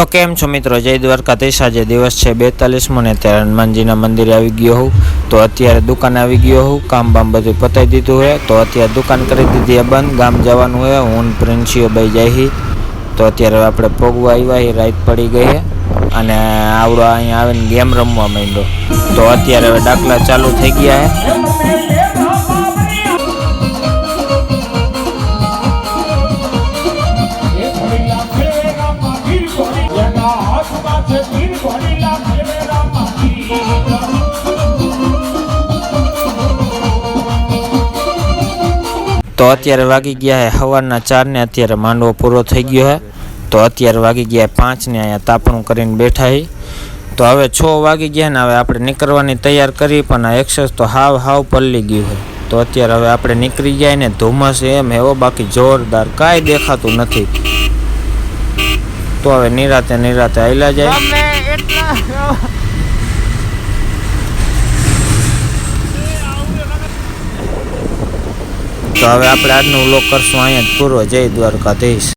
तो केम छो मित्रों, जय द्वारकाधीश। आज दिवस है 42मो ने त्यारे हनुमानजीना मंदिरे आवी गयो हूँ। तो अत्यारे दुकान आवी गयो हूँ, काम बाम बधुं पताई दीधुं है। तो अत्यारे दुकान करी दीधी है बंद, गाम जवानुं है। हूँ प्रिंसियो बई जाई तो अत्यारे आपणे पोगवा आव्या ही रात पड़ी गई है अने आवड़ो अहीं आवीने गेम रमवा मांड्यो। तो अत्यारे हवे डाकला चालू थई गया है। तो अत्यारे वागी गया है सवारना 4 ने। अत्यारे मांडवो पूरो थई गयो है। तो अत्यारे वागी गया 5 ने। अहींया तापणुं करीने बैठा ही। तो हवे 6 वागी गया ने। हवे आपणे निकळवानी तैयार करी, पण आ एक्सेस तो हाव पल्ली गयुं है। तो अत्यारे हवे आपणे निकળી जाय ने धुम्मस एम हेवो, बाकी जोरदार कांई देखातुं नथी। तो हवे निराते आयला जाय। तो हवे आपणे आजनो व्लॉग करशुं अहींया ज पूरो। जय द्वारकाधीश।